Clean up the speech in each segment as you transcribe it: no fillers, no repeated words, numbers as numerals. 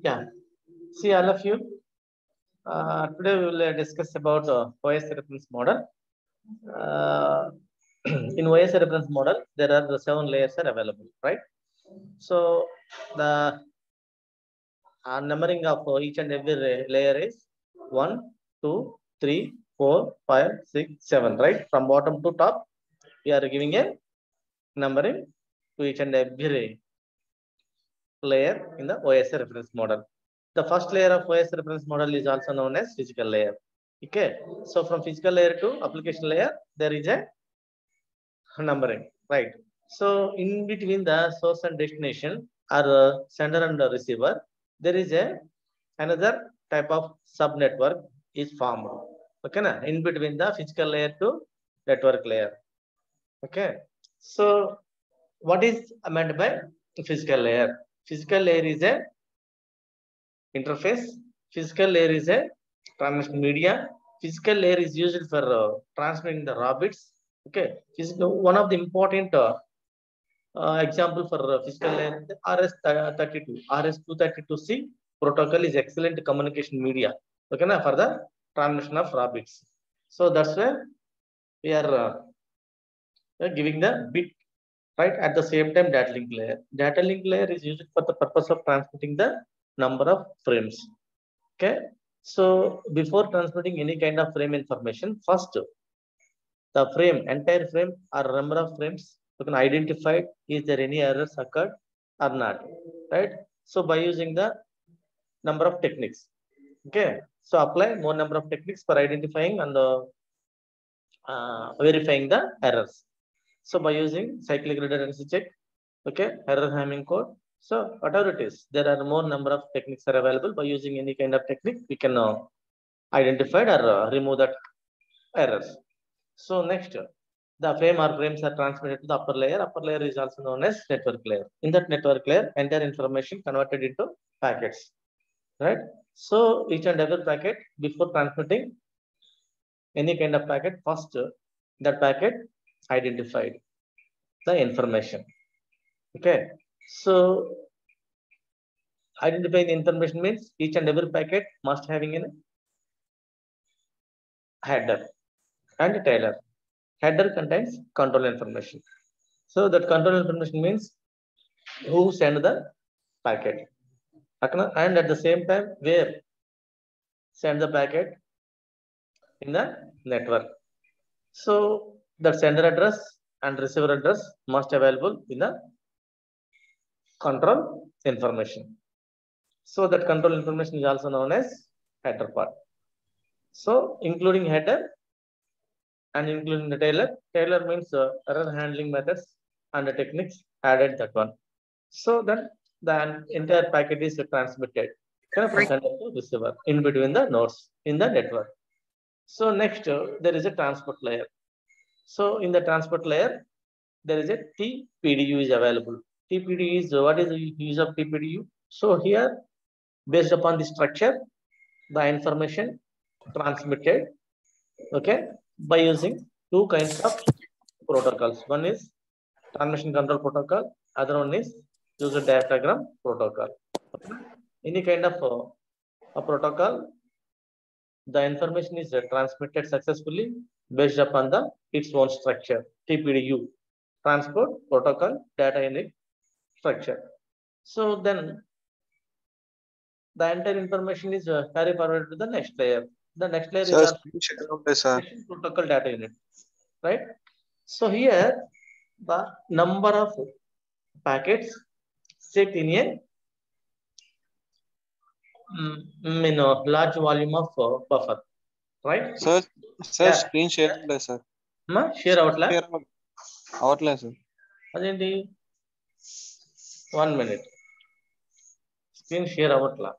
Yeah. See, all of you. Today we will discuss about OS reference model. In OS reference model, there are the 7 layers are available, right? So the numbering of each and every layer is 1, 2, 3, 4, 5, 6, 7, right? From bottom to top, we are giving a numbering to each and every layer in the OS reference model. The first layer of OS reference model is also known as physical layer. Okay, so from physical layer to application layer, there is a numbering, right? So in between the source and destination or sender and the receiver, there is a another type of sub network is formed. Okay, na? In between the physical layer to network layer. Okay, so what is meant by physical layer? Physical layer is a interface. Physical layer is a transmission media. Physical layer is used for transmitting the raw bits. Okay, one of the important example for physical layer, RS32, RS232C protocol is excellent communication media. Okay, na, for the transmission of raw bits. So that's why we are giving the bit, right? At the same time, data link layer. Data link layer is used for the purpose of transmitting the number of frames. Okay, so before transmitting any kind of frame information, first the frame, entire frame or number of frames, you can identify is there any errors occurred or not, right? So by using the number of techniques, okay, so apply more number of techniques for identifying and verifying the errors. So by using cyclic redundancy check, okay, error handling code. So whatever it is, there are more number of techniques are available. By using any kind of technique, we can identify or remove that errors. So next, the frame or frames are transmitted to the upper layer. Upper layer is also known as network layer. In that network layer, entire information converted into packets, right? So each and every packet, before transmitting any kind of packet, first that packet identified the information. Okay, so identifying the information means each and every packet must having a header and a tailor. Header contains control information. So that control information means who send the packet, and at the same time where send the packet in the network. So that sender address and receiver address must available in the control information. So that control information is also known as header part. So including header and including the tailor. Tailor means error handling methods and the techniques added that one. So then the entire packet is transmitted from sender to receiver in between the nodes in the network. So next there is a transport layer. So in the transport layer, there is a TPDU is available. TPDU is what is the use of TPDU? So here, based upon the structure, the information transmitted, okay, by using two kinds of protocols. One is transmission control protocol, other one is user diagram protocol. Okay. Any kind of a protocol, the information is transmitted successfully based upon the its own structure. TPDU, transport protocol data unit structure. So then the entire information is carried forward to the next layer. The next layer is transmission protocol data unit, right? So here the number of packets sit in a large volume of buffer, right? Sir, Yeah. screen share, sir. Share outline. Outline, sir. అదేంటి 1 minute. Screen share avatla.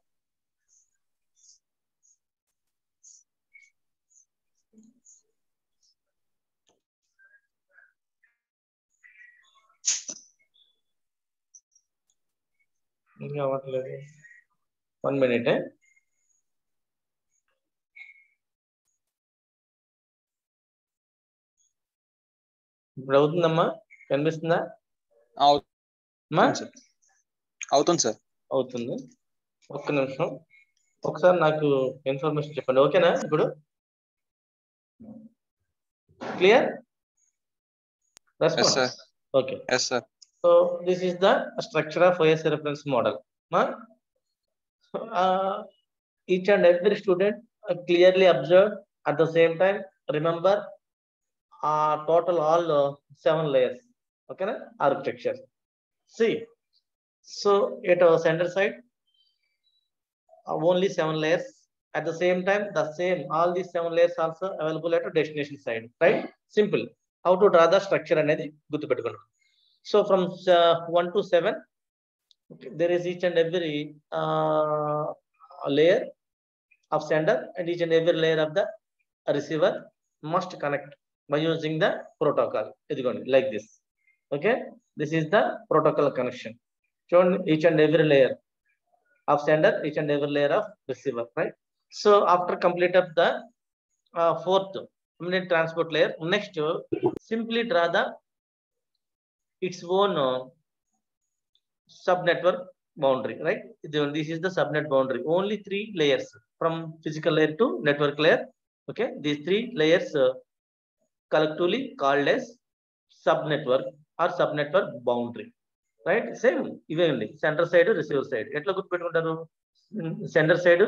ఇంకా అవ్వట్లేదు. 1 minute. ఇప్పుడు అవుతుందమ్మా, కనిపిస్తుందా? అవుతుంది sir. అవుతుంది. ఒక్క నిమిషం, ఒకసారి నాకు ఇన్ఫర్మేషన్ చెప్పండి. ఓకేనా? ఇప్పుడు clear? Response? Okay. Yes sir. So this is the structure of OS reference model. Each and every student clearly observed, at the same time remember total all 7 layers. Okay, na? Architecture. See, so at our center side only 7 layers. At the same time, the same all these 7 layers also available at a destination side. Right? Simple. How to draw the structure అనేది గుర్తుపెట్టుకోండి. So from 1 to 7, okay, there is each and every layer of sender and each and every layer of the receiver must connect by using the protocol. Like this. Okay, this is the protocol connection. Show each and every layer of sender, each and every layer of receiver. Right? So after complete of the fourth immediate transport layer, next simply draw the its own subnetwork boundary. Right? This is the subnet boundary. Only 3 layers from physical layer to network layer. Okay, these 3 layers collectively called as subnetwork or subnetwork boundary. Right? Same ఇవేండి, centre side receiver side ఎట్లా గుర్తుపెట్టుకుంటారు? Centre side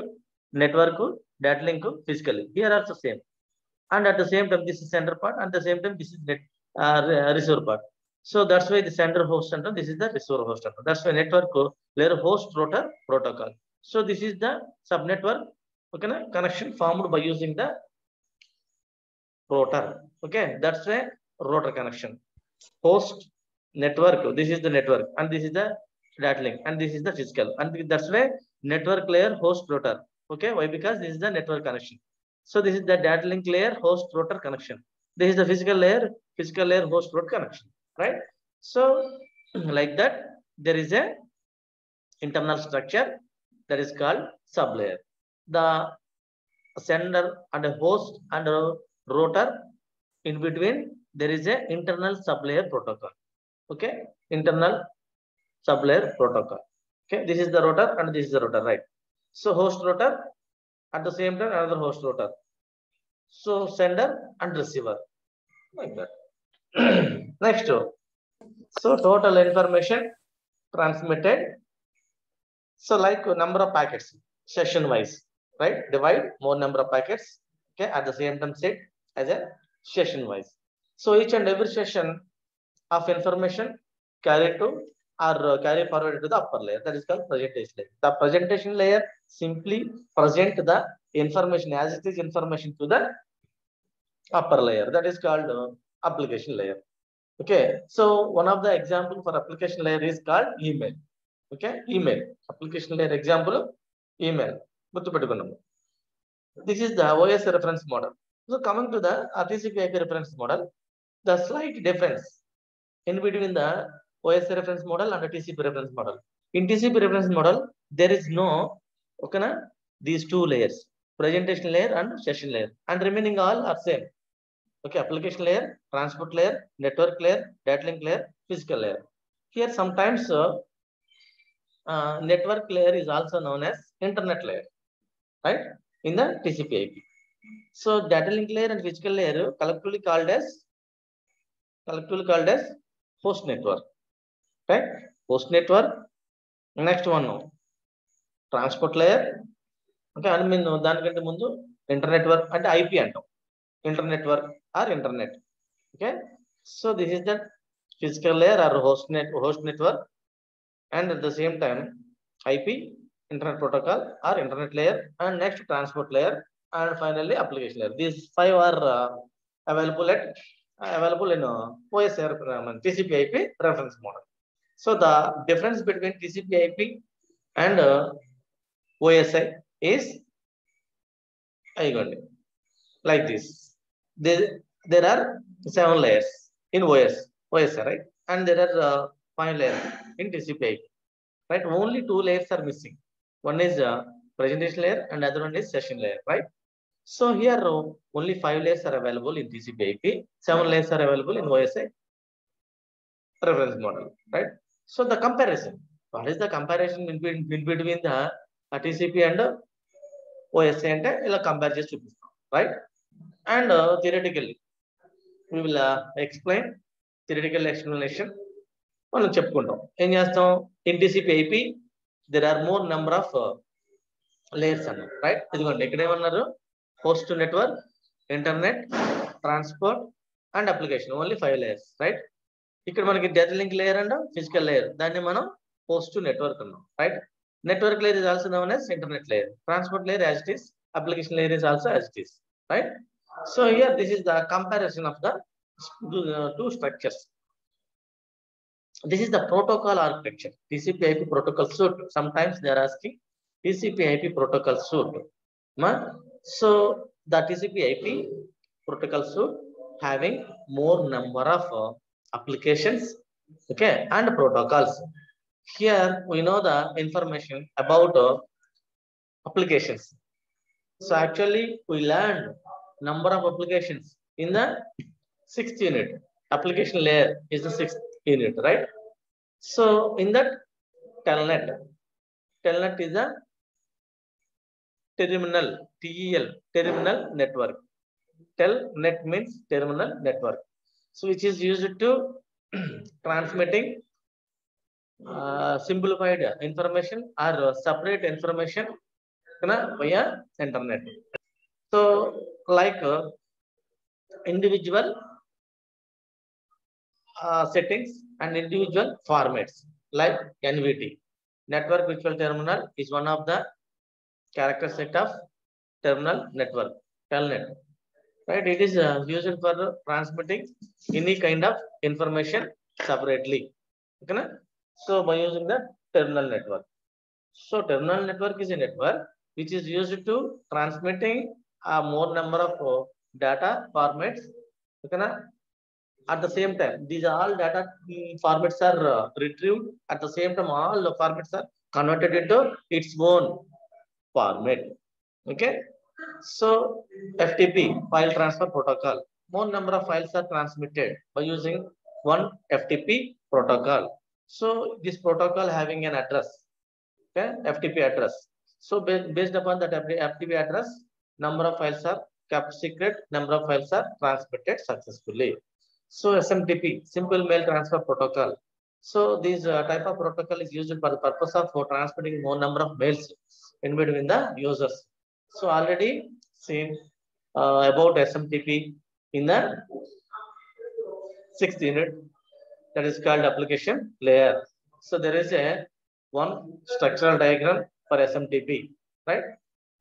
network, data link, physical. Here also same. And at the same time this is center part, and at the same time this is receiver part. So that's why the sender host center, this is the receiver host center. That's why network layer host router protocol. So this is the subnetwork, okay, connection formed by using the router. Okay, that's why router connection. Host network, this is the network, and this is the data link, and this is the physical, and that's why network layer host router. Okay, why? Because this is the network connection. So this is the data link layer host router connection. This is the physical layer host router connection. Right? So like that, there is a internal structure that is called sublayer. The sender and a host and a router, in between there is a internal sublayer protocol. Okay, internal sublayer protocol. Okay, this is the router and this is the router. Right? So host router, at the same time another host router. So sender and receiver, like that. Next, so total information transmitted. So like number of packets session wise, right? Divide more number of packets. Okay, at the same time set as a session wise. So each and every session of information carried to or carry forward to the upper layer. That is called presentation layer. The presentation layer simply present the information as it is information to the upper layer. That is called application layer. Okay, so one of the example for application layer is called email. Okay, email application layer example, email. This is the OS reference model. So coming to the TCP/IP reference model, the slight difference in between the OS reference model and the TCP reference model. In TCP reference model, there is no, okay, na, these 2 layers, presentation layer and session layer, and remaining all are same. Okay, application layer, transport layer, network layer, data link layer, physical layer. Here sometimes network layer is also known as internet layer, right? In the TCP/IP. So data link layer and physical layer collectively called as host network, right? Host network. Next one, transport layer. Okay, and mean దానికంటే ముందు internet network అంటే IP అంటాం, internet network or internet. Okay, so this is the physical layer or host network, and at the same time IP, internet protocol or internet layer, and next transport layer, and finally application layer. These 5 are available in OS TCP/IP reference model. So the difference between TCP/IP and OSI is like this. There are 7 layers in OSI, right? And there are 5 layers in TCP/IP, right? Only 2 layers are missing. One is presentation layer and other one is session layer, right? So here only 5 layers are available in TCP/IP, 7 layers are available in OSI reference model, right? So the comparison, what is the comparison in between the TCP and OSI అంటే ఇలా compare చేసి చూపిస్తాం, right? And theoretically we will explain theoretical explanation మనం చెప్పుకుంటాం. ఏం చేస్తాం? In TCP/IP there are more number of layers అన్నారు, right? ఇదిగోండి ఇక్కడ ఏమన్నారు? Host network, internet, transport and application, only 5 layers, right? ఇక్కడ మనకి data link layer and physical layer, దాన్ని మనం హోస్ట్ నెట్వర్క్ అన్నాం, right? Network layer is also known as internet layer. Transport layer as it is. Application layer is also as it is, right? So here this is the comparison of the two structures. This is the protocol architecture. TCP/IP protocol suite. Sometimes they are asking TCP/IP protocol suite. So the TCP/IP protocol suite having more number of applications, okay, and protocols. Here we know the information about applications. So actually we learned number of applications in the 6th unit. Application layer is the 6th unit, right? So in that telnet is a terminal, terminal network. Telnet means terminal network, so which is used to transmitting simplified information or separate information via internet. So like individual settings and individual formats, like NVT, network virtual terminal, is one of the character set of terminal network, telnet, right? It is used for transmitting any kind of information separately, okay? So by using the terminal network. So terminal network is a network which is used to transmitting a more number of data formats, okay? At the same time, these all data formats are retrieved. At the same time, all the formats are converted into its own format, okay? So FTP, file transfer protocol, more number of files are transmitted by using one FTP protocol. So this protocol having an address, okay, FTP address. So based upon that FTP address, number of files are kept secret, number of files are transmitted successfully. So SMTP, simple mail transfer protocol. So this type of protocol is used for the purpose of transmitting more number of mails in between the users. So already seen about SMTP in the 6th unit, that is called application layer. So there is a one structural diagram for SMTP, right?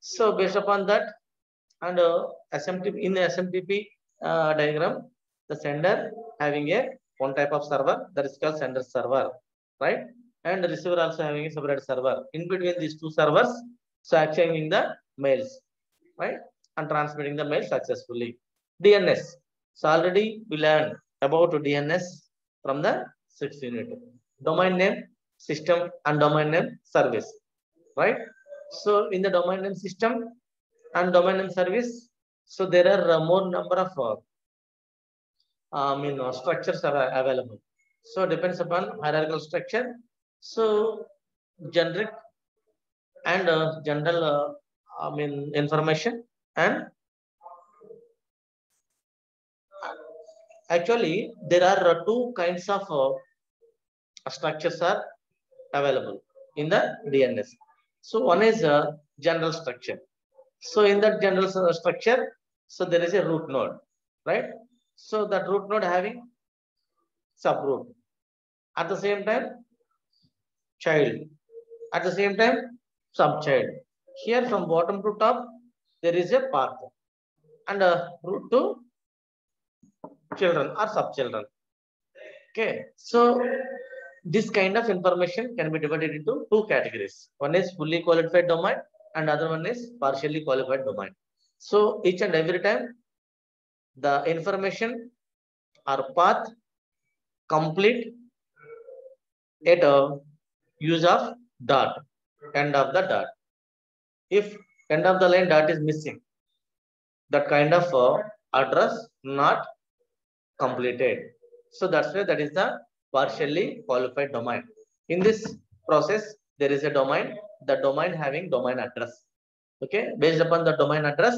So based upon that, and SMTP, in the SMTP diagram, the sender having a one type of server, that is called sender server, right? And the receiver also having a separate server. In between these two servers, so exchanging the mails, right, and transmitting the mail successfully. DNS. So already we learned about DNS from the 6th unit. Domain name system and domain name service, right? So in the domain name system and domain name service, so there are more number of structures are available. So depends upon hierarchical structure. So generic and general information, and actually there are two kinds of structures are available in the DNS. So one is general structure. So in that general structure, so there is a root node, right? So that root node having subroot, at the same time child, at the same time subchild. Here from bottom to top there is a path, and root to children or subchildren, okay? So this kind of information can be divided into two categories. One is fully qualified domain and other one is partially qualified domain. So each and every time the information or path complete at a use of dot, end of the dot. If end of the line dot is missing, that kind of address not completed. So that's why that is the partially qualified domain. In this process, there is a domain, the domain having domain address. Okay, based upon the domain address,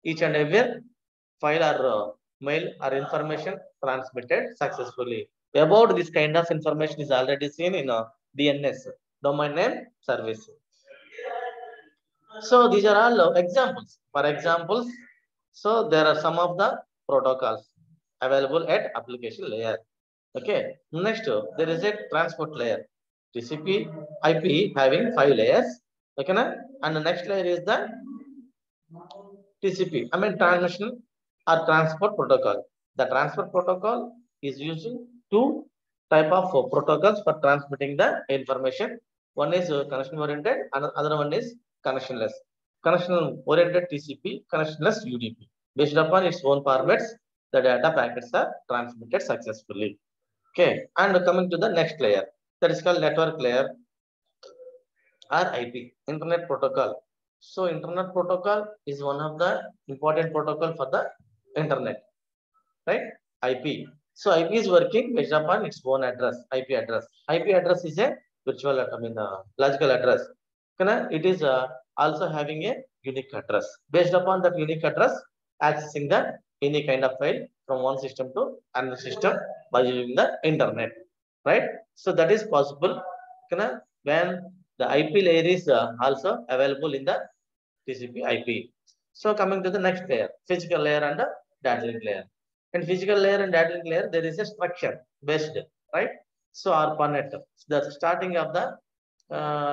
each and every file or mail or information transmitted successfully. About this kind of information is already seen in DNS, domain name service. So these are all examples. For examples, so there are some of the protocols available at application layer. Okay. Next, there is a transport layer. TCP IP having 5 layers. Okay, na? And the next layer is the TCP. I mean transmission or transport protocol. The transport protocol is using two type of protocols for transmitting the information. One is connection oriented, and other one is connectionless. Connection oriented TCP, connectionless UDP. Based upon its own formats, the data packets are transmitted successfully. Okay, and coming to the next layer, that is called network layer or IP, Internet Protocol. So Internet Protocol is one of the important protocol for the Internet, right? IP. So IP is working based upon its own address, IP address. IP address is a virtual, logical address. It is also having a unique address. Based upon that unique address, accessing the any kind of file from one system to another system by using the internet, right? So that is possible when the IP layer is also available in the TCP IP. So coming to the next layer, physical layer and the data link layer. In physical layer and data link layer, there is a structure based, right? So ARPANET, the starting of the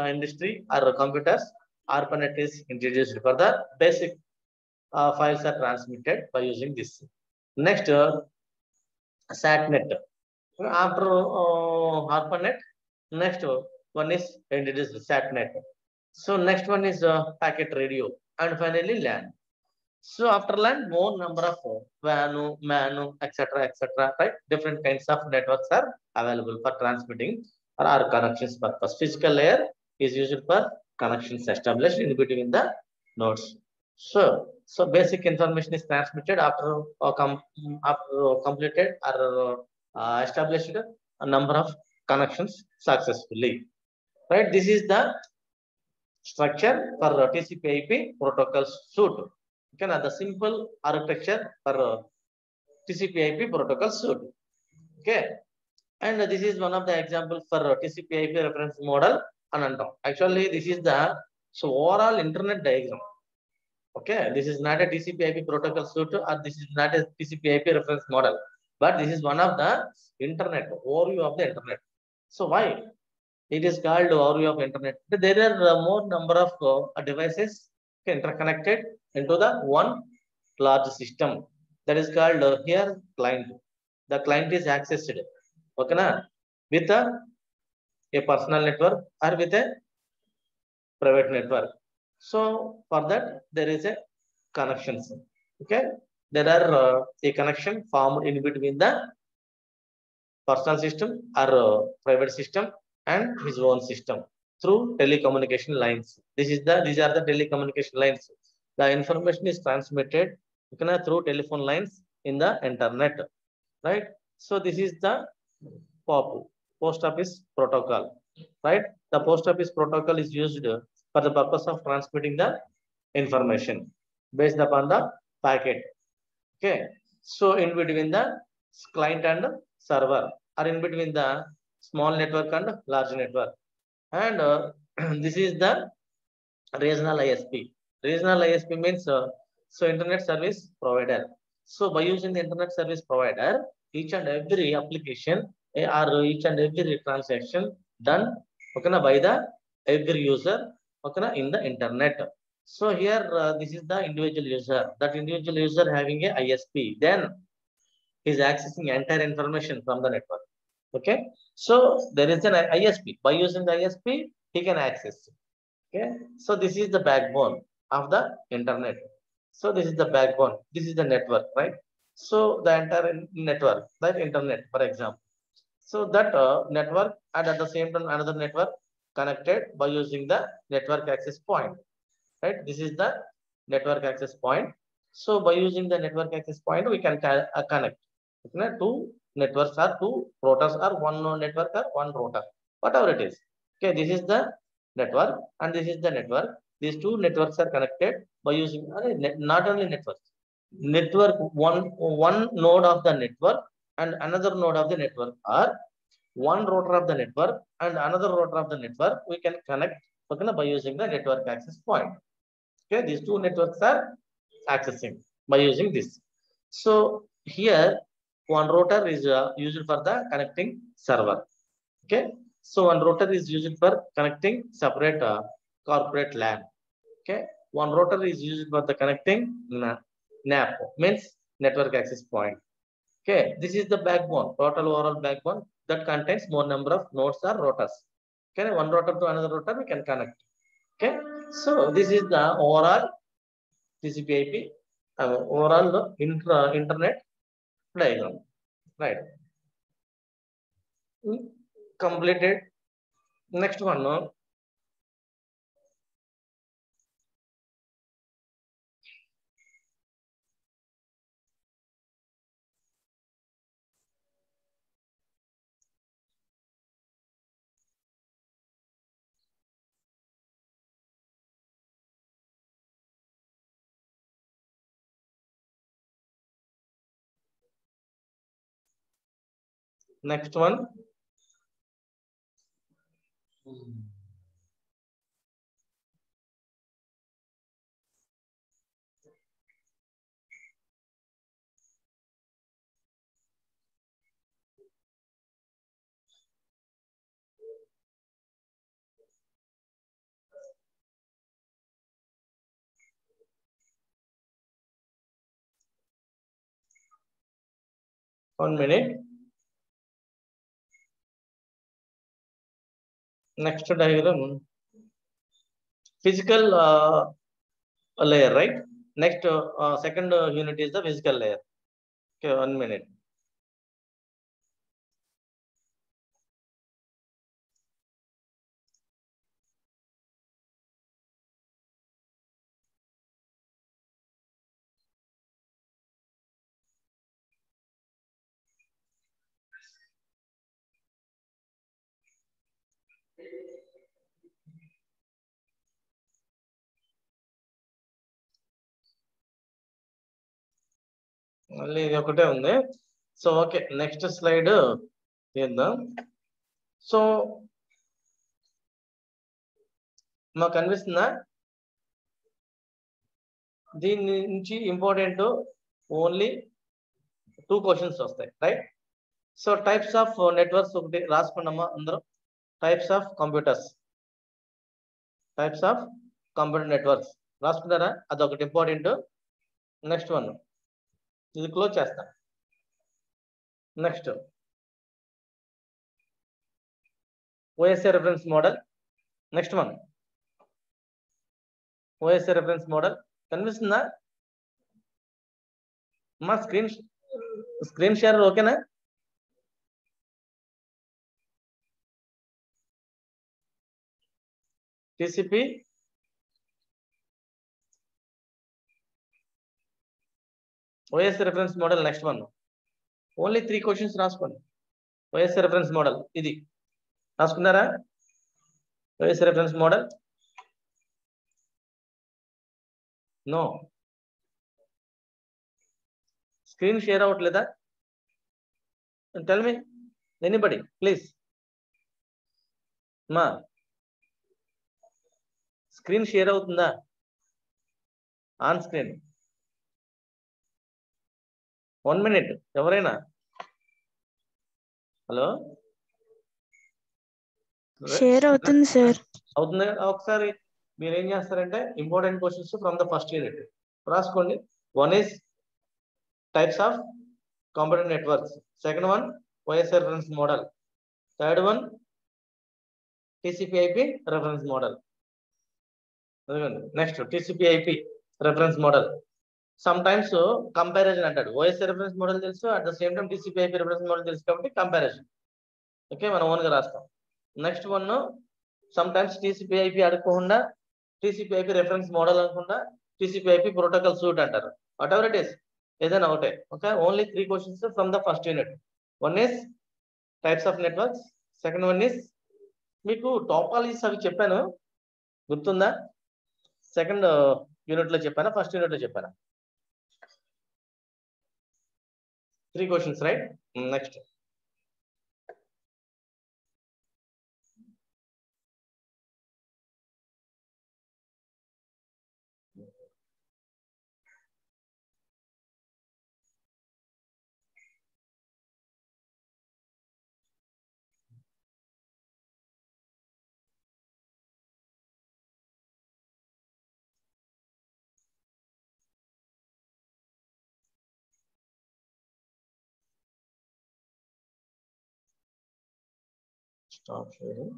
industry or computers, ARPANET is introduced for the basic files are transmitted by using this. Next, SATNet. After ARPANET, next one is introduced SATNet. So next one is packet radio, and finally LAN. So after LAN, more number of WAN, MAN, etc., right? Different kinds of networks are available for transmitting or connections purpose. Physical layer is used for connections established in between the nodes. So basic information is transmitted after completed or established a number of connections successfully. Right? This is the structure for TCP/IP protocol suite. Okay, now the simple architecture for TCP/IP protocol suite. Okay, and this is one of the examples for TCP/IP reference model. Actually, this is the overall internet diagram. Okay, this is not a TCP/IP protocol suite, or this is not a TCP/IP reference model, but this is one of the internet overview of the internet. So why it is called overview of internet? There are more number of devices interconnected into the one large system. That is called here client. The client is accessed, okay, na, with a personal network or with a private network. So for that there is a connections. Okay, there are a connection formed in between the personal system or private system and his own system through telecommunication lines. These are the telecommunication lines. The information is transmitted through telephone lines in the internet, right? So this is the POP, post office protocol, right? The post office protocol is used for the purpose of transmitting the information based upon the packet. Okay, so in between the client and server, or in between the small network and large network, and this is the regional ISP. Regional ISP means so internet service provider. So by using the internet service provider, each and every application or each and every transaction done by the every user in the internet. So here this is the individual user. That individual user having a ISP. Then is accessing entire information from the network. Okay, so there is an ISP. By using the ISP, he can access. Okay, so this is the backbone of the internet. So this is the backbone, this is the network, right? So the entire network, that internet, for example, so that network, and at the same time another network connected by using the network access point, right? This is the network access point. So by using the network access point, we can connect, okay, two networks or two routers, or one network or one router, whatever it is. Okay, this is the network and this is the network. These two networks are connected by using not only networks, network, one node of the network and another node of the network, or one router of the network and another router of the network, we can connect, okay, by using the network access point. Okay, these two networks are accessing by using this. So here one router is used for the connecting server. Okay, so one router is used for connecting separate corporate LAN. Okay, one router is used for the connecting NAP, means network access point. Okay, this is the backbone, total overall backbone, that contains more number of nodes or routers. Okay, one router to another router we can connect. Okay, so this is the overall TCP/IP, overall internet diagram, right? Completed. Next one, 1 minute. Next diagram, physical layer, right? Next second unit is the physical layer. Okay, 1 minute. మళ్ళీ ఇది ఒకటే ఉంది. So okay, next slide చేద్దాం. So మాకు కనిపిస్తుందా? దీని నుంచి important only 2 questions వస్తాయి, right? So types of networks ఒకటి రాసుకున్నామా అందరూ? Types of computers, types of computer networks రాసుకున్నారా? అదొకటి ఇంపార్టెంట్. నెక్స్ట్ వన్, ఇది క్లోజ్ చేస్తా. Next OSI reference model. Next one, OSI reference model. కనిపిస్తుందా? మా స్క్రీన్ షేర్ ఓకేనా? TCP OSI reference model. Next one, only 3 questions రాసుకోండి. OSI reference model ఇది రాసుకున్నారా? OSI reference model. No, screen share అవ్వట్లేదా? Tell me, anybody please. మా screen share అవుతుందా? On screen. 1 minute ఎవరైనా. హలో, షేర్ అవుతుంది సార్. అవుతుంది. ఒకసారి మీరు ఏం చేస్తారంటే important questions from the first unit రాసుకోండి. 1 is types of computer networks, second one OSI reference model, Third one, TCP/IP reference model. Next, TCP/IP reference model. Sometimes comparison అంటాడు. OSI reference model తెలుసు, at the same time TCP/IP reference model తెలుసు కాబట్టి comparison. Okay, మనం own గా రాస్తాం. Next one, sometimes TCP/IP అడగకుండా TCP/IP reference model అనుకుండా TCP/IP protocol suite అంటారు. Whatever it is, ఏదైనా ఒకటే. Okay, only 3 questions from the first unit. One is types of networks. Second one is మీకు topologies అవి చెప్పాను, గుర్తుందా? సెకండ్ యూనిట్ లో చెప్పానా, ఫస్ట్ యూనిట్ లో చెప్పానా? 3 questions, right? Next. Stop sharing.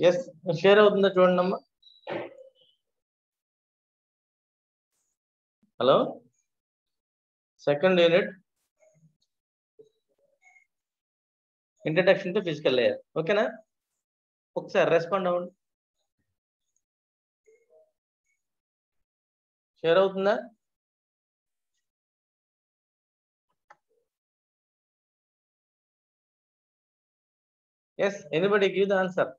Yes, share అవుతుందా చూడండి అమ్మా. Hello, second unit introduction to physical layer. ఓకేనా? ఒకసారి రెస్పాండ్ అవ్వండి. షేర్ అవుతుందా? Yes, anybody give the answer.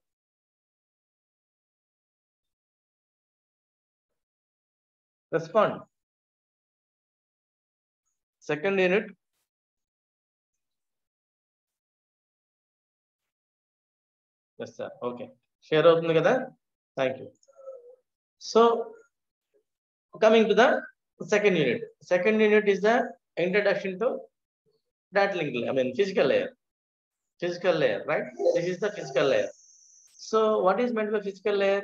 Respond. Second unit. Yes, sir. Okay. Share అవుతుంది కదా? Thank you. So, coming to the second unit. Second unit is the introduction to data link. I mean, physical layer. Physical layer, right? This is the physical layer. So, what is meant by physical layer?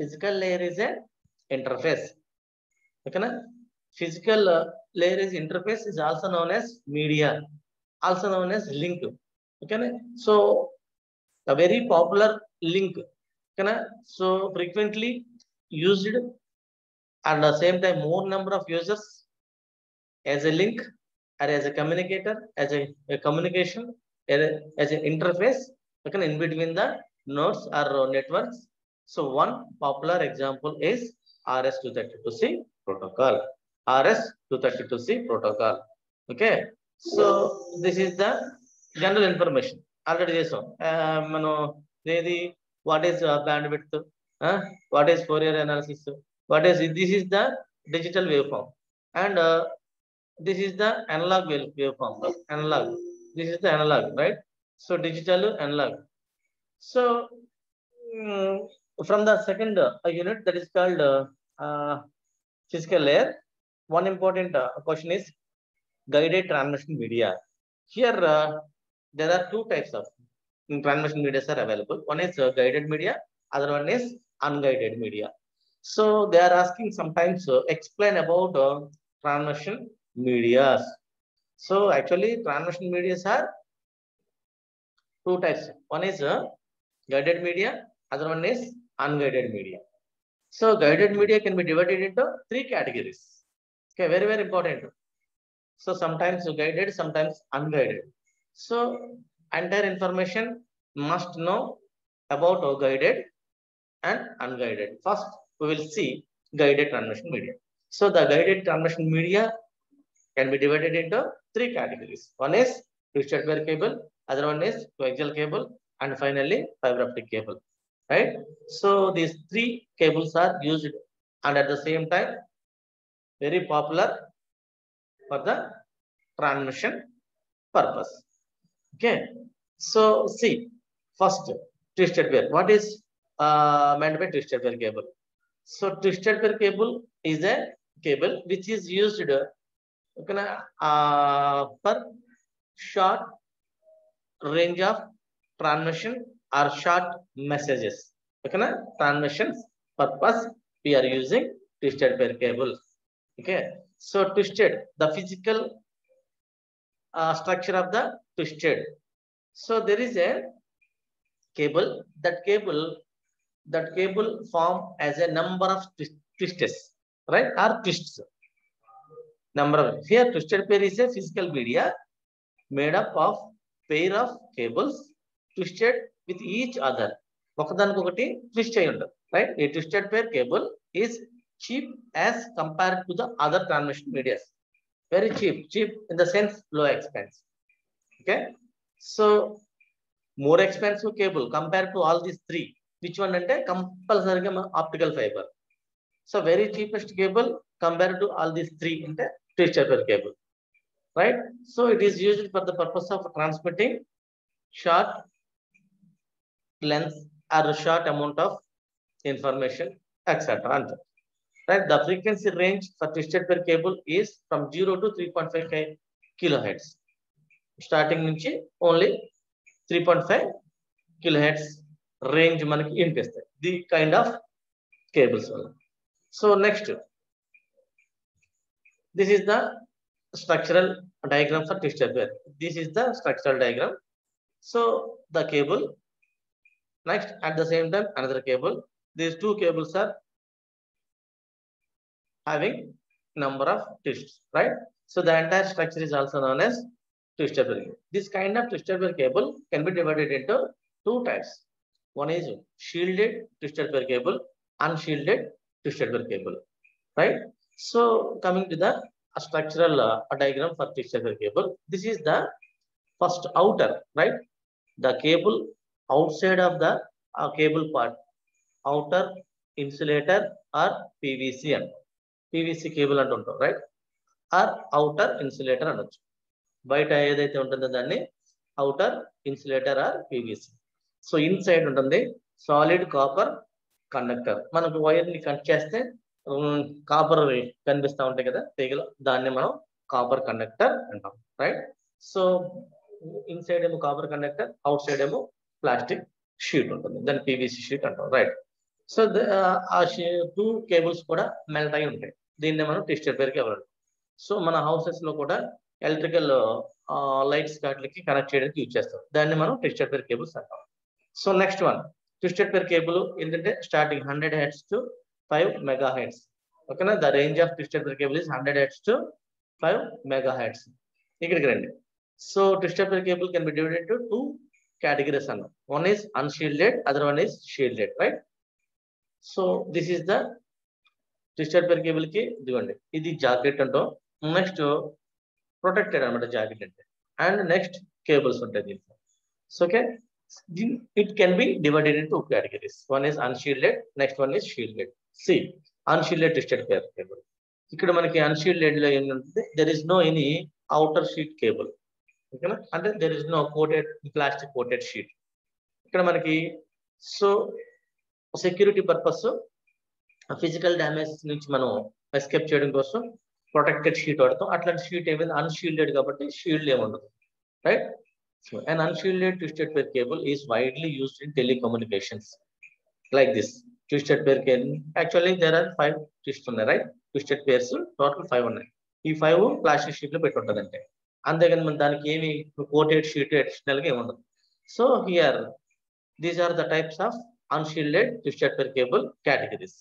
Physical layer is a interface. Okay, na? Physical layer is interface, is also known as media, also known as link. Okay, na? So a very popular link. Okay, na? So frequently used, at the same time more number of users as a link or as a communicator, as a communication, as an interface, okay, in between the nodes or networks. So one popular example is RS-232C protocol. RS-232C protocol. Okay, so this is the general information. Already చేసాం మనం ఏది, what is bandwidth, what is Fourier analysis, what is this is the digital waveform, and this is the analog waveform. Analog, this is the analog, right? So digital, analog. So from the second unit, that is called physical layer, one important question is guided transmission media. Here there are two types of transmission media are available. One is guided media, other one is unguided media. So they are asking sometimes explain about transmission medias. So actually transmission medias are two types. One is guided media, other one is unguided media. So guided media can be divided into 3 categories. Okay, very, very important. So sometimes guided, sometimes unguided. So entire information must know about guided and unguided. First, we will see guided transmission media. So the guided transmission media can be divided into 3 categories. One is twisted pair cable, other one is coaxial cable, and finally fiber optic cable. Right? So these 3 cables are used, and at the same time very popular for the transmission purpose. Okay. So see, first twisted pair. What is meant by twisted pair cable? So twisted pair cable is a cable which is used for short range of transmission or short messages. Okay, transmissions purpose we are using twisted pair cable. Okay, so twisted, the physical structure of the twisted. So there is a cable. That cable form as a number of twists, right? Or twists. Number of here twisted pair is a physical media made up of pair of cables twisted with each other. ఒకదానికొకటి twist అయి ఉండదు, right? A twisted pair cable is cheap as compared to the other transmission medias. Very cheap in the sense low expense. Okay, so more expensive cable compared to all these 3. Which one ante compulsory optical fiber. So very cheapest cable compared to all these 3 ante twisted pair cable, right? So it is used for the purpose of transmitting short length or short amount of information, etc. Right? The frequency range for twisted pair cable is from 0 to 3.5 kilohertz. Starting nunchi only 3.5 kilohertz range manaki inpistayi the kind of cables. So next, this is the structural diagram for twisted pair. This is the structural diagram. So the cable, next at the same time another cable. These 2 cables are having number of twists, right? So the entire structure is also known as twisted pair cable. This kind of twisted pair cable can be divided into 2 types. One is shielded twisted pair cable, unshielded twisted pair cable, right? So coming to the structural diagram for twisted pair cable, this is the first outer, right? The cable outside of the cable part, outer insulator or PVC and PVC cable and ఉంటాం, right? Or outer insulator అనొచ్చు. బయట ఏదైతే ఉంటుందో దాన్ని outer insulator or PVC. So inside ఉంటుంది solid copper conductor. మనకు wire ని cut చేస్తే కాపర్ కనిపిస్తూ ఉంటాయి కదా తీగలు, దాన్ని మనం కాపర్ కండక్టర్ అంటాం, రైట్? సో ఇన్సైడ్ ఏమో కాపర్ కండక్టర్, అవుట్ సైడ్ ఏమో ప్లాస్టిక్ షీట్ ఉంటుంది, దాన్ని పీవీసీ షీట్ అంటాం, రైట్? సో ఆ 2 కేబుల్స్ కూడా మెల్ట్ అయి ఉంటాయి. దీన్ని మనం ట్విస్టెడ్ పేర్ కేబుల్ అంటాం. సో మన హౌసెస్ లో కూడా ఎలక్ట్రికల్ లైట్స్ వాటికి కనెక్ట్ చేయడానికి యూజ్ చేస్తాం, దాన్ని మనం ట్విస్టెడ్ పేర్ కేబుల్స్ అంటాం. సో నెక్స్ట్ వన్ ట్విస్టెడ్ పేర్ కేబుల్ ఏంటంటే స్టార్టింగ్ 100 Hz to 5 MHz. ఓకేనా? The range of twisted pair cable is 100 Hz to 5 MHz. ఇక్కడికి రండి. So twisted pair cable can be divided to 2 categories అన్న. One is unshielded, other one is shielded, right? So this is the twisted pair cable కి ఇదిగోండి, ఇది jacket అంటాం. Next protected అనమాట jacket అంటే. And next cables ఉంటాయి దీంట్లో. So okay, it can be divided in 2 categories. One is unshielded, next one is shielded. See, unshielded twisted pair cable. ఇక్కడ మనకి unshielded లో ఏంటంటే there is no any outer sheet cable. ఓకేనా? అంటే there is no coated plastic coated sheet. ఇక్కడ మనకి so security purpose, physical damage నుంచి మనం ఎస్కేప్ చేయడం కోసం ప్రొటెక్టెడ్ షీట్ వాడతాం. అట్లాంటి షీట్ ఏమైంది అన్షీల్డెడ్ కాబట్టి షీల్డ్ ఏముండదు, right? So an unshielded twisted pair cable is widely used in telecommunications like this. Twisted pair cable, actually there are 5 twists ఉన్నాయి, రైట్? ట్విస్టెడ్ పేర్స్ టోటల్ 5 ఉన్నాయి. ఈ 5 ప్లాస్టిక్ షీట్ లో పెట్టి ఉంటుందంటే, అంతేగాని మన దానికి ఏమి కోటెడ్ షీట్ అడిషనల్ గా ఏముండదు. So here these are the types of unshielded twisted pair cable categories.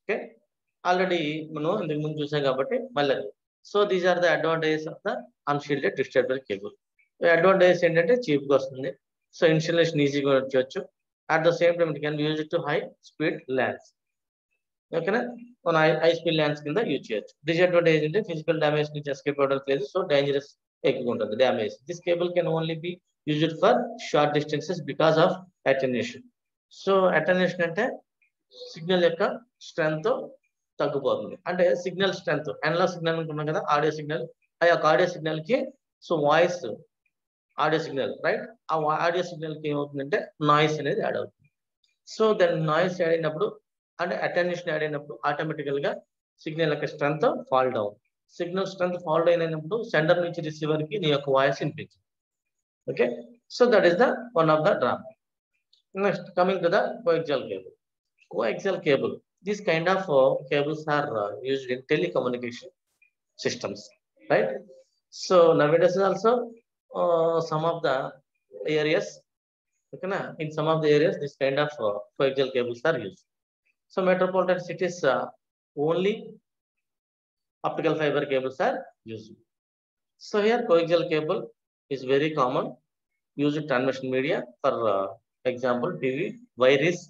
Okay, already మనం ఇంతకు ముందు చూసాం కాబట్టి మళ్ళీ. So these are the advantages of the unshielded distributor cable. Advantages ఏంటంటే చీప్గా వస్తుంది, సో ఇన్స్టాలేషన్ ఈజీగా చేయొచ్చు. At the same time it can use to high speed LANs. ఓకేనా, మన హై స్పీడ్ ల్యాన్స్ కింద యూజ్ చేయొచ్చు. డిసడ్వాంటేజ్ అంటే ఫిజికల్ డ్యామేజ్ నుంచి ఎస్కేప్ అవ్వడానికి లేదు, సో డేంజరస్ ఎక్కువ ఉంటుంది damage. This cable can only be used for short distances because of attenuation. So attenuation అంటే సిగ్నల్ యొక్క స్ట్రెంగ్త్ తగ్గిపోతుంది. అంటే సిగ్నల్ స్ట్రెంగ్త్, అనలాగ్ సిగ్నల్ అనుకున్నాం కదా, ఆడియో సిగ్నల్, ఆ యొక్క ఆడియో సిగ్నల్ కి so voice audio signal right, ఆ ఆడియో సిగ్నల్ కి ఏమవుతుందంటే నాయిస్ అనేది యాడ్ అవుతుంది. సో దాని నాయిస్ యాడ్ అయినప్పుడు అంటే అటెన్యూషన్ యాడ్ అయినప్పుడు ఆటోమేటికల్ గా సిగ్నల్ యొక్క strength fall down. Signal strength fall down అయినప్పుడు సెండర్ నుంచి రిసీవర్ కి నీ యొక్క వాయిస్ వినిపించింది. Okay, so that is the one of the drawback. Next coming to the coaxial cable. Coaxial cable. These kind of cables are used in telecommunication systems, right? So nowadays also some of the areas, okay na, in some of the areas this kind of coaxial cables are used. So metropolitan cities only optical fiber cables are used. So here coaxial cable is very common, used in transmission media. For example, TV wire is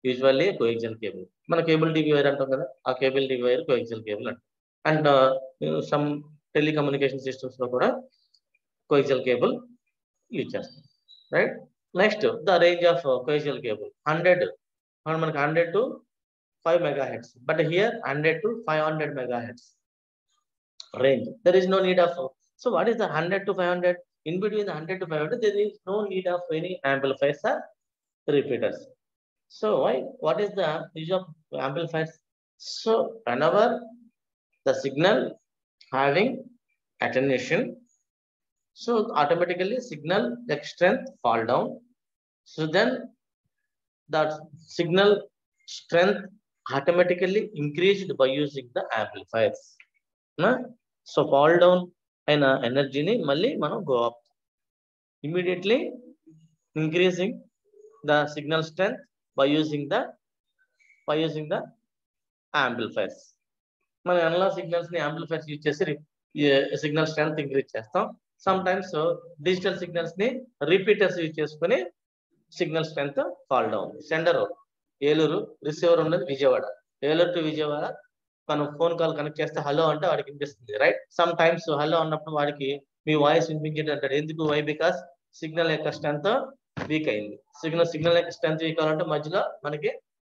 usually coaxial cable. మన cable TV wire అంటాం కదా, ఆ cable TV wire coaxial cable అంటాం. And some telecommunication systems లో కూడా coaxial cable use చేస్తాం, right? Next the range of coaxial cable 100 మనకి 100 to 5 megahertz, but here 100 to 500 megahertz range. There is no need of, so what is the 100 to 500? In between the 100 to 500 there is no need of any amplifiers or repeaters. So why? What is the use of amplifiers? So whenever the signal having attenuation, so automatically signal the strength fall down. So then that signal strength automatically increased by using the amplifiers. Na? So fall down and energy ni malli manam go up, immediately increasing the signal strength by using the amplifiers. మన analogue signals ని amplifiers use చేసి signal strength increase చేస్తాం. Some times digital signals ని repeaters use చేసుకుని signal strength fall down. Sender Eluru, receiver ఉన్నది Vijayawada. Eluru to Vijayawada మనం phone call connect చేస్తే hello అంటే వాడికి వినిపిస్తుంది, రైట్? సమ్ టైమ్స్ హలో అన్నప్పుడు వాడికి మీ వాయిస్ వినిపించేది అంటాడు. ఎందుకు? వై? బికాస్ సిగ్నల్ యొక్క స్ట్రెంగ్త్ వీక్ అయింది. సిగ్నల్ యొక్క స్ట్రెంగ్త్ వీక్ అవ్వాలంటే మధ్యలో మనకి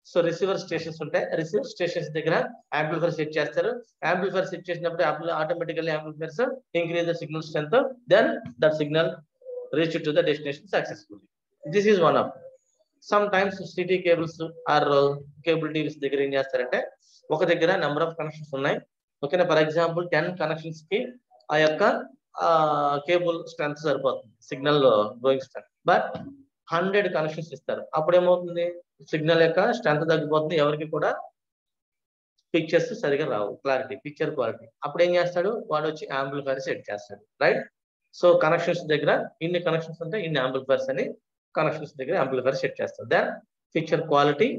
సో రిసీవర్ స్టేషన్స్ ఉంటాయి. రిసీవర్ స్టేషన్స్ దగ్గర యాంప్లిఫైర్ సెట్ చేస్తారు. యాంప్లిఫైర్ సెట్ చేసినప్పుడు automatically amplifiers increase the signal strength, then that signal reach to the destination successfully. This is one of. Sometimes city cables or cable TVs దగ్గర ఏం చేస్తారంటే ఒక దగ్గర number of connections ఉన్నాయి, ఓకేనా? For example 10 connections కి ఆ యొక్క కేబుల్ స్ట్రెంత్ సరిపోతుంది, signal going strength. But 100 connections ఇస్తారు, అప్పుడు ఏమవుతుంది? సిగ్నల్ యొక్క స్ట్రెంత్ తగ్గిపోతుంది, ఎవరికి కూడా పిక్చర్స్ సరిగా రావు, క్లారిటీ, పిక్చర్ క్వాలిటీ. అప్పుడు ఏం చేస్తాడు వాడు? వచ్చి యాంప్లిఫైర్ సెట్ చేస్తాడు, రైట్? సో కనెక్షన్స్ దగ్గర ఇన్ని కనెక్షన్స్ ఉంటే ఇన్ని యాంప్లిఫైర్స్ అని కనెక్షన్స్ దగ్గర యాంప్లిఫైర్ సెట్ చేస్తారు. దెన్ పిక్చర్ క్వాలిటీ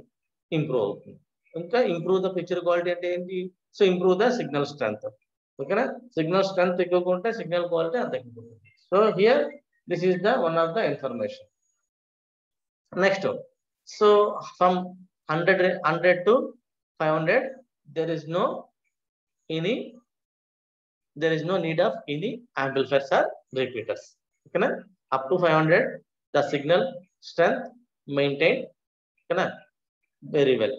ఇంప్రూవ్ అవుతుంది. ఇంకా ఇంప్రూవ్ ద పిక్చర్ క్వాలిటీ అంటే ఏంటి? So improve the signal strength, ఓకేనా? సిగ్నల్ స్ట్రెంత్ ఎక్కువగా ఉంటే సిగ్నల్ క్వాలిటీ అంత ఎక్కువ ఉంటుంది. So here this is the one of the information. Next, so from 100 to 500 there is no need of any amplifiers or repeaters, okay na? Up to 500 the signal strength maintained, okay na? Very well.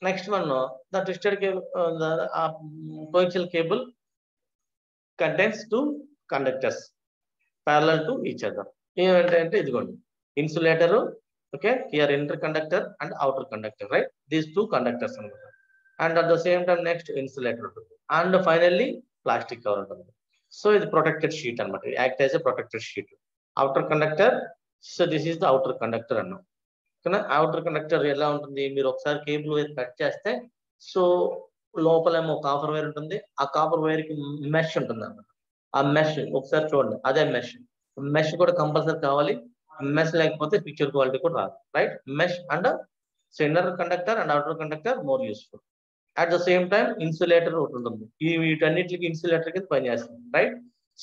Next one, the twisted cable, the coaxial cable contains 2 conductors parallel to each other. ఏంటంటే ఇదిగోండి insulator, okay, here interconductor and outer conductor, right? These 2 conductors అన్నమాట. And at the same time next insulator ఉంటుంది, and finally plastic cover ఉంటుంది. So ఇది protected sheet అన్నమాట, act as a protected sheet. Outer conductor, so this is the outer conductor అన్నాం, ఓకేనా? Outer conductor ఎలా ఉంటుంది? మీరు ఒకసారి కేబుల్ వైర్ కట్ చేస్తే సో లోపలేమో కాపర్ వైర్ ఉంటుంది, ఆ కాపర్ వైర్ కి మెష్ ఉంటుంది అన్నమాట. ఆ మెష్ ఒకసారి చూడండి, అదే మెష్ కూడా కంపల్సరీ కావాలి. మెష్ లేకపోతే పిక్చర్ క్వాలిటీ కూడా రాదు, right? Mesh and so inner conductor and outer conductor more useful. At the same time insulator ఒకటి ఉంటుంది. ఈ వీటన్నిటికి ఇన్సులేటర్ కింద పనిచేస్తుంది, right?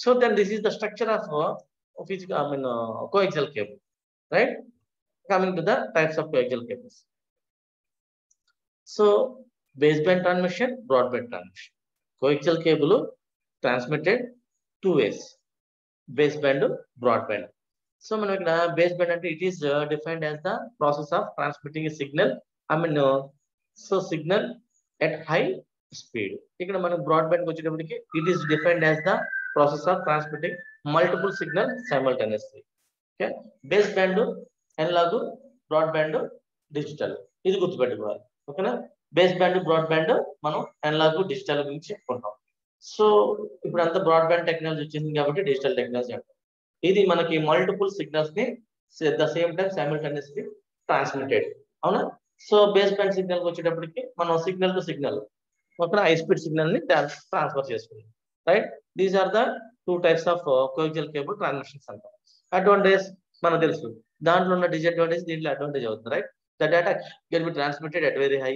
So then this is the structure of physical, I mean coaxial cable, right? Coming to the types of coaxial cables. So baseband transmission, broadband transmission. Coaxial cable transmitted two ways, baseband, broadband. So మనం ఇక్కడ baseband అంటే it is defined as the process of transmitting a signal, I mean so signal at high speed. ఇక్కడ మనం broadband వచ్చేటప్పటికి it is defined as the process of transmitting multiple signals simultaneously. Okay, baseband analogue, broadband digital, ఇది గుర్తుపెట్టుకోవాలి. ఓకేనా? Baseband broadband మనం analogue digital గురించి చెప్పుకుంటాం. So ఇప్పుడు అంతా బ్రాడ్బ్యాండ్ టెక్నాలజీ వచ్చింది కాబట్టి డిజిటల్ టెక్నాలజీ అంటాం. ఇది మనకి మల్టిపుల్ సిగ్నల్స్ ని at the same time simultaneously transmitted, అవునా? సో బేస్బ్యాండ్ సిగ్నల్ వచ్చేటప్పటికి మనం సిగ్నల్ టు సిగ్నల్ ఒక హై స్పీడ్ సిగ్నల్ ని ట్రాన్స్ఫర్ చేసుకుంటాం, right? These are the two types of coaxial cable transmissions అంటాం. అడ్వాంటేజ్ మనకు తెలుసు, దాంట్లో ఉన్న డిసడ్వాంటేజ్ దీంట్లో అడ్వాంటేజ్ అవుతుంది, right? The data can be transmitted at very high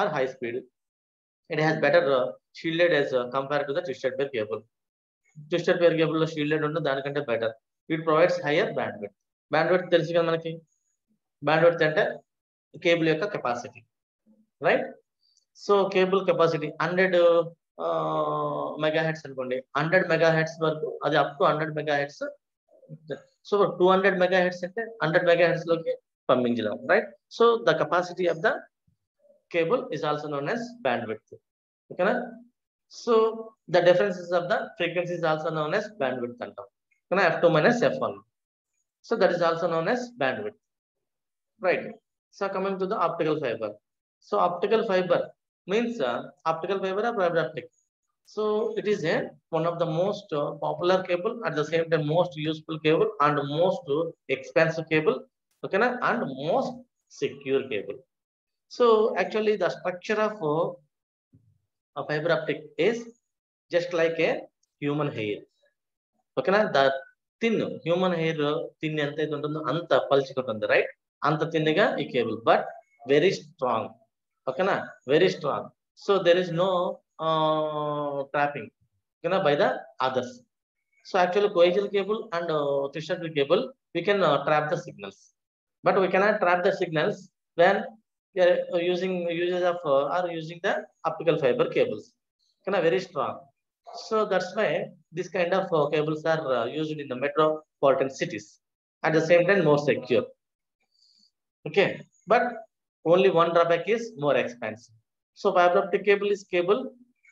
or high speed. It has better shielded as compared to the twisted pair cable. Twisted pair cable లో shielded ఉంటుంది, దానికంటే better. It provides higher bandwidth. Bandwidth తెలుసు కదా మనకి. Bandwidth అంటే cable యొక్క capacity, right? So cable capacity 100 megahertz అనుకోండి, 100 megahertz వరకు అది up to 100 megahertz. So 200 megahertz అంటే 100 మెగాహెర్ట్జ్ లోకి పంపించలేం, right? So the capacity of the cable is also known as bandwidth. Okay na? So the differences of the frequency is also known as bandwidth antam. Okay na? F2 minus F1. So that is also known as bandwidth, right? So coming to the optical fiber. So optical fiber means optical fiber or fiber optic. So it is one of the most popular cable, at the same time most useful cable and most expensive cable, okay na? And most secure cable. So actually the structure of a fiber optic is just like a human hair. Okay na? The thin human hair thin ante untundo anta palchukuntundi, right? Anta thinniga ee cable, but very strong. Okay na? Very strong. So there is no trapping, okay na, by the others. So actually coaxial cable and twisted pair cable we can trap the signals, but we cannot trap the signals when we are using the optical fiber cables. Kind of very strong. So that's why this kind of cables are used in the metropolitan cities. At the same time, more secure. Okay, but only one drawback is more expensive. So fiber optic cable is cable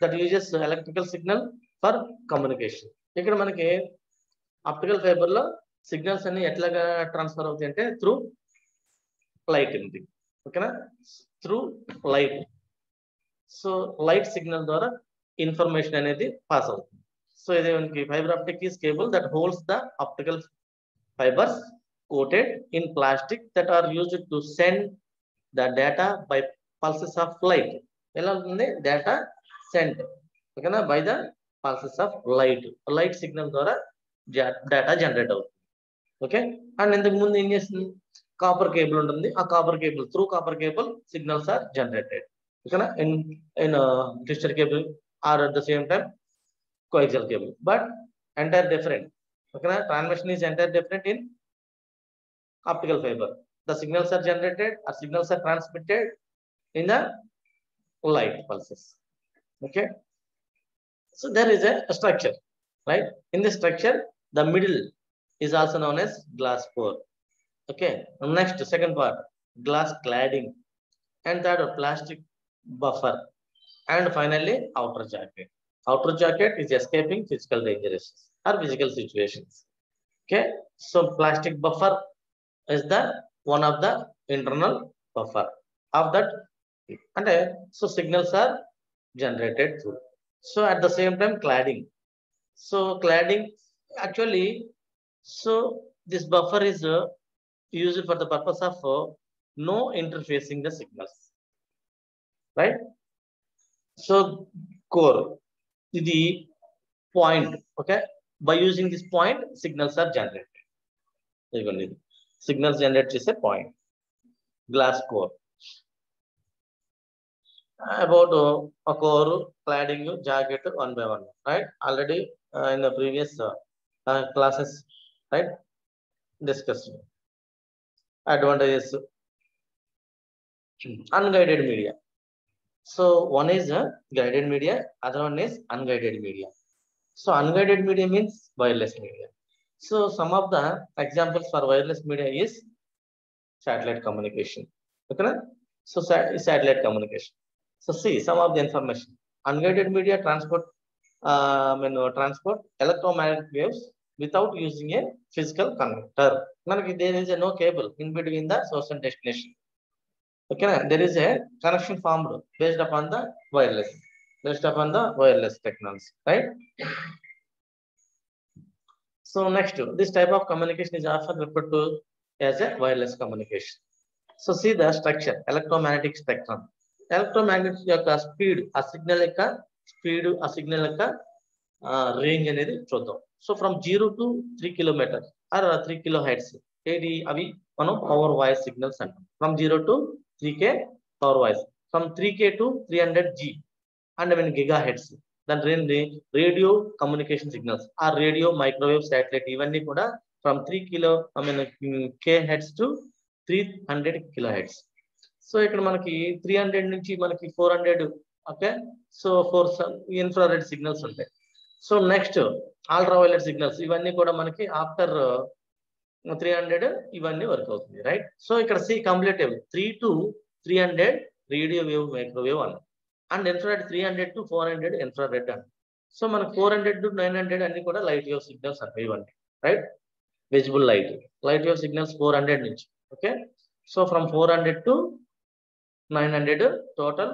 that uses electrical signal for communication. ఇక్కడ మనకి optical fibre లో signals అన్ని ఎట్లాగా transfer అవుతాయి అంటే through light ఉంది, ఓకేనా? Through light. So light signal ద్వారా ఇన్ఫర్మేషన్ అనేది పాస్ అవుతుంది. సో ఇది మనకి fibre optic is cable that holds the optical fibres coated in plastic that are used to send the data by pulses of light. ఎలా ఉంటుంది data send, ఓకేనా, by the pulses of light. Light signal ద్వారా data generate అవుతుంది, okay? And ఇంతకు ముందు ఏం చేస్తుంది, copper cable ఉంటుంది. ఆ copper cable through copper cable signals are generated, ఓకేనా, in twisted cable or at the same time coaxial cable, but entire different, okay? Transmission is entire different in optical fiber. The signals are generated or signals are transmitted in the light pulses, okay? So there is a structure, right? In this structure the middle is also known as glass core, okay? Next, second part, glass cladding, and third, plastic buffer, and finally outer jacket. Outer jacket is escaping physical dangers or physical situations, okay? So plastic buffer is the one of the internal buffer of that, and so signals are generated through. So at the same time cladding. So cladding actually, so this buffer is used for the purpose of no interfacing the signals, right? So core the point, okay? By using this point signals are generated. Signals generate is a point, glass core. about a core, cladding, jacket, one by one, right? Already in the previous classes, right? Discussed advantages, unguided media. So one is guided media, other one is unguided media. So unguided media means wireless media. So some of the examples for wireless media is satellite communication. Okay, so satellite communication. So see some of the information. Unguided media transport, transport electromagnetic waves without using a physical conductor. There is no cable in between the source and destination. Okay, there is a connection formed based upon the wireless, technology, right? So next, this type of communication is often referred to as a wireless communication. So see the structure, electromagnetic spectrum. Electromagnetic యొక్క speed, ఆ signal యొక్క speed, ఆ signal యొక్క range అనేది చూద్దాం. So from 0 to 3 kilometre or 3 kilo hertz ఏది అవి మనం పవర్ వాయిస్ సిగ్నల్స్ అంటాం. From 0 to 3K power voice, from 3K to 300G and giga hertz. దాని రేడియో కమ్యూనికేషన్ సిగ్నల్స్, ఆ రేడియో, మైక్రోవేవ్, శాటిలైట్ ఇవన్నీ కూడా from 3 kilo K hertz to 300 kilo hertz. So ఇక్కడ మనకి 300 నుంచి మనకి 400, ఓకే. సో 4 ఇన్ఫ్రారెడ్ సిగ్నల్స్ ఉంటాయి. సో నెక్స్ట్ అల్ట్రావైలెట్ సిగ్నల్స్, ఇవన్నీ కూడా మనకి ఆఫ్టర్ 300 ఇవన్నీ వర్క్ అవుతుంది, రైట్? సో ఇక్కడ సి కంప్లీటివ్ 3 to 300 రేడియో వేవ్, మైక్రోవేవ్ అన్న, అండ్ ఇన్ఫ్రారెడ్ 300 to 400 ఇన్ఫ్రారెడ్ అన్న. సో మనకు 400 to 900 అన్ని కూడా లైట్ వేవ్ సిగ్నల్స్ అంటే ఇవన్నీ, right? Visible light wave signals 400 నుంచి, okay. So from 400 to 900 total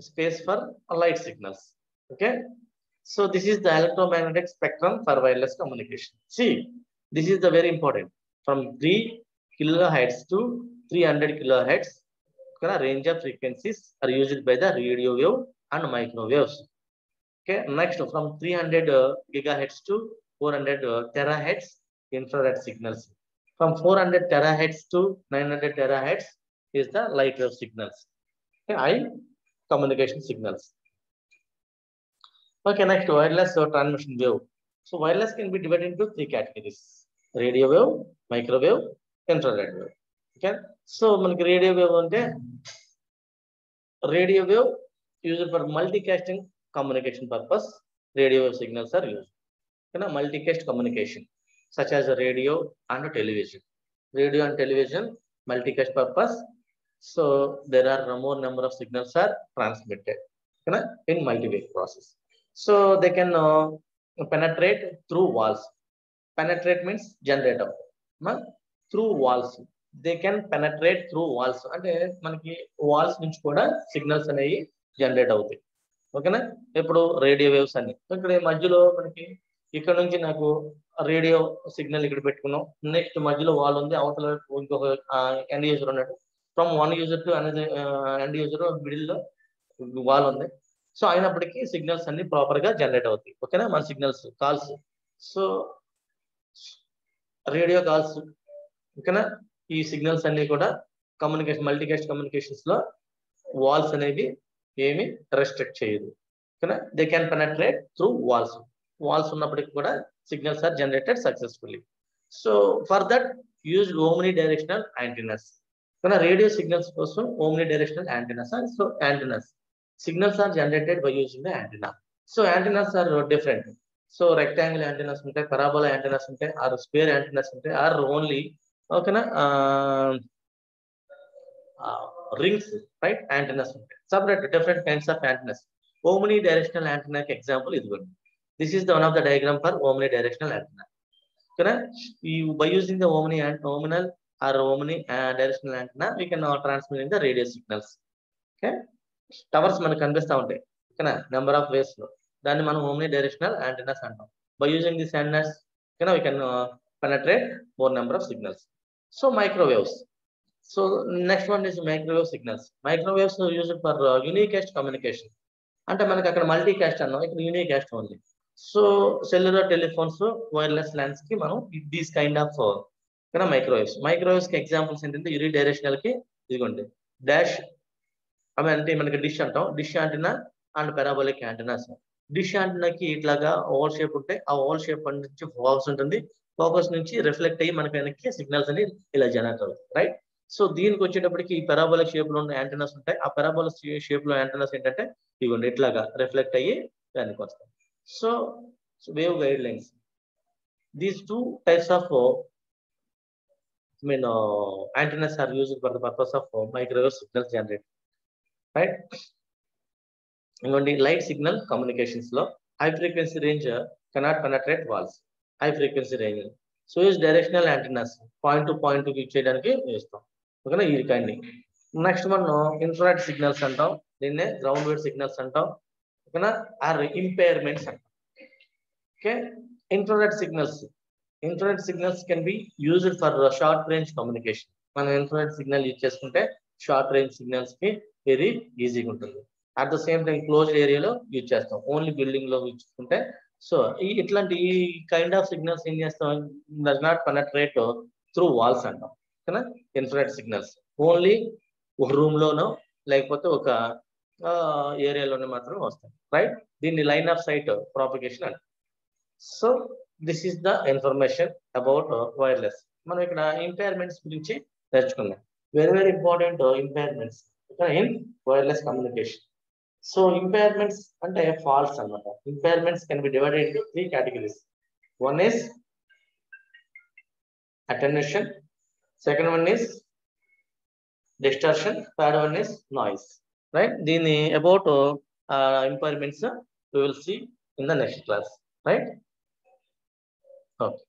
space for light signals, okay. So this is the electromagnetic spectrum for wireless communication. See, this is the very important, from 3 kilohertz to 300 kilohertz range of frequencies are used by the radio wave and microwaves, okay. Next, from 300 gigahertz to 400 terahertz infrared signals. From 400 terahertz to 900 terahertz is the light wave signals, okay, high communication signals. Okay, next, wireless transmission wave. So wireless can be divided into 3 categories: radio wave, microwave, infrared wave. Okay, so manaki radio wave ante radio wave used for multicasting communication purpose. Radio wave signals are used, okay, multicast communication such as radio and television. Radio and television multicast purpose. So there are more number of signals are transmitted, okay, in multi-wave process. So they can penetrate through walls. Penetrate means generate out. Through walls. They can penetrate through walls. అంటే మనకి walls నుంచి కూడా signals అనేవి generate అవుతాయి, ఓకేనా. ఇప్పుడు radio waves అన్ని ఇక్కడ మధ్యలో మనకి ఇక్కడ నుంచి నాకు రేడియో సిగ్నల్ ఇక్కడ పెట్టుకున్నాం. నెక్స్ట్ మధ్యలో వాల్ ఉంది, అవతల ఇంకొక ఎండ్ యూజర్ ఉన్నాడు. ఫ్రమ్ వన్ యూజర్ టు అనేది ఎండ్ యూజర్ మిడిల్ లో వాల్ ఉంది. సో అయినప్పటికీ సిగ్నల్స్ అన్ని ప్రాపర్ గా జనరేట్ అవుతాయి, ఓకేనా. మన signals calls, so radio calls, ఓకేనా. ఈ సిగ్నల్స్ అన్ని కూడా కమ్యూనికేషన్, మల్టీకాస్ట్ కమ్యూనికేషన్స్ లో వాల్స్ అనేవి ఏమి రెస్ట్రిక్ట్ చేయదు, ఓకేనా. They can penetrate through walls. Walls ఉన్నప్పటికీ కూడా signals are generated successfully. So for that use omni directional antennas, ఓకేనా. రేడియో సిగ్నల్స్ కోసం omni directional antennas. So antennas signals are generated by using the antenna. So antennas are different. So rectangle antennas untai, parabola antennas untai, or square antennas untai, or only, okay na, rings, right? Antennas untai. Separate different kinds of antennas. Omnidirectional antenna example is good. This is the one of the diagram for omnidirectional antenna, okay na. By using the omnidirectional or omnidirectional antenna, we can transmit in the radio signals, okay. Towers మనకు కనిపిస్తూ ఉంటాయి, ఓకేనా, number of waves లో. దాన్ని మనం omni directional antennas అంటాం. By using this antennas, ఓకేనా, we can penetrate more number of signals. So microwaves. So next one is microwave signals. Microwaves used for unicast communication. అంటే మనకి అక్కడ మల్టీకాస్ట్ అన్నాం, ఇక్కడ యూనికాస్ట్ ఉంది. So cellular telephones, wireless lands కి మనం these kind of, ఓకేనా, మైక్రోవేవ్స్. మైక్రోవేవ్స్ కి ఎగ్జాంపుల్స్ ఏంటంటే యూని డైరెక్షనల్ కి ఇదిగోండి డాష్ అవి అంటే మనకి డిష్ అంటాం, dish antenna and parabolic antennas. Dish యాంటెన్నాకి ఇట్లాగా ఓవల్ షేప్ ఉంటే ఆ ఓవల్ షేప్ నుంచి ఫోకస్ ఉంటుంది, ఫోకస్ నుంచి రిఫ్లెక్ట్ అయ్యి మనకి వెనక్కి సిగ్నల్స్ అని ఇలా జనరేట్ అవుతాయి, రైట్. సో దీనికి వచ్చేటప్పటికి ఈ పారాబోలిక్ షేప్ లో ఉన్న యాంటెనాస్ ఉంటాయి. ఆ పారాబోలిక్ షేప్ లో యాంటెనాస్ ఏంటంటే ఇవ్వండి ఇట్లాగా రిఫ్లెక్ట్ అయ్యి వెనక్కి వస్తాయి. So wave guide lines, these two types of antennas are used for the purpose of microwave signal generation, right. Light signal communications lo high frequency range cannot penetrate walls. High frequency range so use directional antennas, point to point use cheyadaniki ustam, okayna. ee kind next one infrared signals antam, dinne ground wave signals antam, okayna, are impairments antam. Okay, infrared signals can be used for short range communication. మనం infrared signal use చేసుకుంటే short range signals కి very ఈజీగా ఉంటుంది. At the same time closed ఏరియాలో use చేస్తాం, only building లో use చేసుకుంటే. So ఇట్లాంటి ఈ కైండ్ ఆఫ్ సిగ్నల్స్ ఏం చేస్తాం, does not penetrate through walls అంటాం, ఓకేనా. ఇన్ఫ్రారెడ్ సిగ్నల్స్ ఓన్లీ ఒక రూమ్ లోనో లేకపోతే ఒక ఏరియాలోనే మాత్రమే వస్తాయి, రైట్. దీన్ని లైన్ ఆఫ్ సైట్ ప్రాపగేషన్ అంటాం. So this is the information about wireless. మనం ఇక్కడ ఇంపైర్మెంట్స్ గురించి నేర్చుకున్నాం. Very important impairments in wireless communication. So impairments అంటే ఫాల్స్ అన్నమాట. Impairments can be divided into 3 categories. One is attenuation, second one is distortion, third one is noise, right. దీని about impairments we will see in the next class, right. Okay.